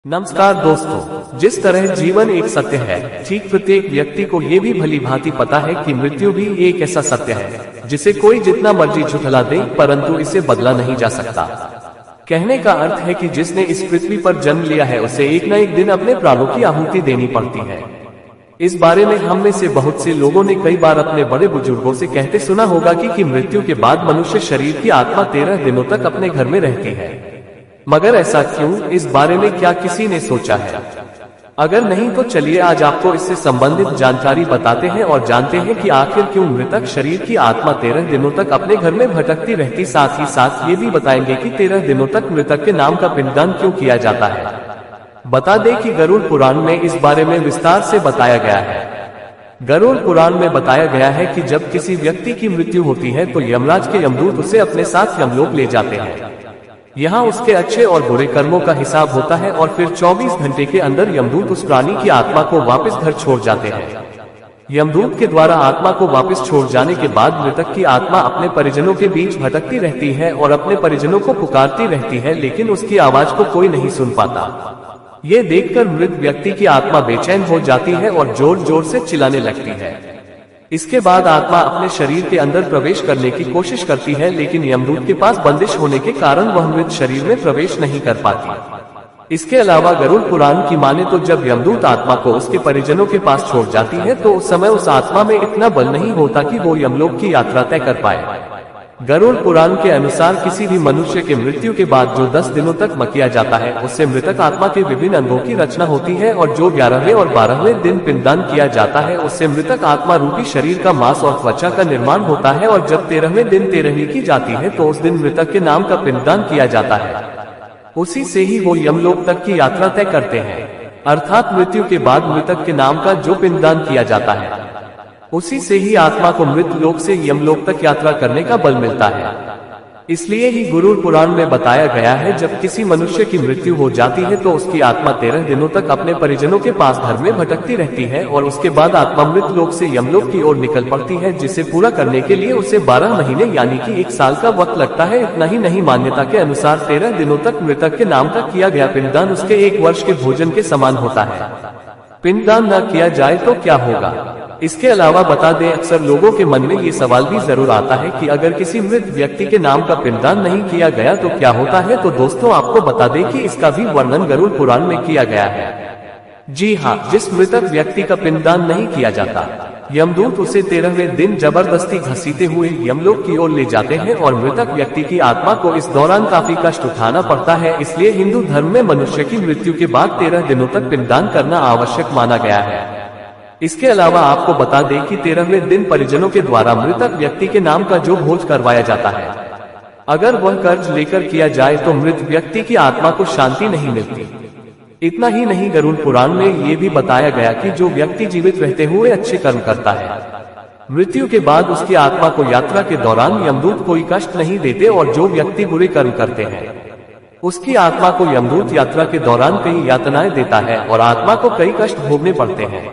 नमस्कार दोस्तों, जिस तरह जीवन एक सत्य है, ठीक प्रत्येक व्यक्ति को ये भी भली भांति पता है कि मृत्यु भी एक ऐसा सत्य है जिसे कोई जितना मर्जी झुठला दे, परंतु इसे बदला नहीं जा सकता। कहने का अर्थ है कि जिसने इस पृथ्वी पर जन्म लिया है उसे एक न एक दिन अपने प्राणों की आहुति देनी पड़ती है। इस बारे में हम में से बहुत से लोगों ने कई बार अपने बड़े बुजुर्गों से कहते सुना होगा कि मृत्यु के बाद मनुष्य शरीर की आत्मा 13 दिनों तक अपने घर में रहती है। मगर ऐसा क्यों, इस बारे में क्या किसी ने सोचा है? अगर नहीं तो चलिए आज आपको इससे संबंधित जानकारी बताते हैं और जानते हैं कि आखिर क्यों मृतक शरीर की आत्मा 13 दिनों तक अपने घर में भटकती रहती। साथ ही साथ ये भी बताएंगे कि 13 दिनों तक मृतक के नाम का पिंडदान क्यों किया जाता है। बता दें कि गरुड़ पुराण में इस बारे में विस्तार से बताया गया है। गरुड़ पुराण में बताया गया है कि जब किसी व्यक्ति की मृत्यु होती है तो यमराज के यमदूत उसे अपने साथ यमलोक ले जाते हैं। यहाँ उसके अच्छे और बुरे कर्मों का हिसाब होता है और फिर 24 घंटे के अंदर यमदूत उस प्राणी की आत्मा को वापस घर छोड़ जाते हैं। यमदूत के द्वारा आत्मा को वापस छोड़ जाने के बाद मृतक की आत्मा अपने परिजनों के बीच भटकती रहती है और अपने परिजनों को पुकारती रहती है, लेकिन उसकी आवाज को कोई नहीं सुन पाता। ये देखकर मृत व्यक्ति की आत्मा बेचैन हो जाती है और जोर जोर से चिल्लाने लगती है। इसके बाद आत्मा अपने शरीर के अंदर प्रवेश करने की कोशिश करती है, लेकिन यमदूत के पास बंदिश होने के कारण वह मृत शरीर में प्रवेश नहीं कर पाती। इसके अलावा गरुड़ पुराण की माने तो जब यमदूत आत्मा को उसके परिजनों के पास छोड़ जाती है तो उस समय उस आत्मा में इतना बल नहीं होता कि वो यमलोक की यात्रा तय कर पाए। गरुड़ पुराण के अनुसार किसी भी मनुष्य के मृत्यु के बाद जो 10 दिनों तक किया जाता है उससे मृतक आत्मा के विभिन्न अंगों की रचना होती है, और जो 11वें और 12वें दिन पिंडदान किया जाता है उससे मृतक आत्मा रूपी शरीर का मांस और त्वचा का निर्माण होता है, और जब 13वें दिन 13वीं की जाती है तो उस दिन मृतक के नाम का पिंडदान किया जाता है। उसी से ही वो यमलोक तक की यात्रा तय करते हैं, अर्थात मृत्यु के बाद मृतक के नाम का जो पिंडदान किया जाता है उसी से ही आत्मा को मृत लोक से यमलोक तक यात्रा करने का बल मिलता है। इसलिए ही गरुड़ पुराण में बताया गया है जब किसी मनुष्य की मृत्यु हो जाती है तो उसकी आत्मा 13 दिनों तक अपने परिजनों के पास घर में भटकती रहती है और उसके बाद आत्मा मृत लोक से यमलोक की ओर निकल पड़ती है, जिसे पूरा करने के लिए उसे 12 महीने यानी कि 1 साल का वक्त लगता है। इतना ही नहीं, मान्यता के अनुसार 13 दिनों तक मृतक के नाम का किया गया पिंडदान उसके 1 वर्ष के भोजन के समान होता है। पिंडदान न किया जाए तो क्या होगा? इसके अलावा बता दें, अक्सर लोगों के मन में ये सवाल भी जरूर आता है कि अगर किसी मृत व्यक्ति के नाम का पिंडदान नहीं किया गया तो क्या होता है। तो दोस्तों आपको बता दें कि इसका भी वर्णन गरुड़ पुराण में किया गया है। जी हाँ, जिस मृतक व्यक्ति का पिंडदान नहीं किया जाता, यमदूत उसे 13वें दिन जबरदस्ती घसीटे हुए यमलोक की ओर ले जाते हैं और मृतक व्यक्ति की आत्मा को इस दौरान काफी कष्ट उठाना पड़ता है। इसलिए हिंदू धर्म में मनुष्य की मृत्यु के बाद 13 दिनों तक पिंडदान करना आवश्यक माना गया है। इसके अलावा आपको बता दें कि 13वें दिन परिजनों के द्वारा मृतक व्यक्ति के नाम का जो भोज करवाया जाता है, अगर वह कर्ज लेकर किया जाए तो मृत व्यक्ति की आत्मा को शांति नहीं मिलती। इतना ही नहीं, गरुड़ पुराण में ये भी बताया गया कि जो व्यक्ति जीवित रहते हुए अच्छे कर्म करता है, मृत्यु के बाद उसकी आत्मा को यात्रा के दौरान यमदूत कोई कष्ट नहीं देते, और जो व्यक्ति बुरे कर्म करते हैं उसकी आत्मा को यमदूत यात्रा के दौरान कई यातनाएं देता है और आत्मा को कई कष्ट भोगने पड़ते हैं।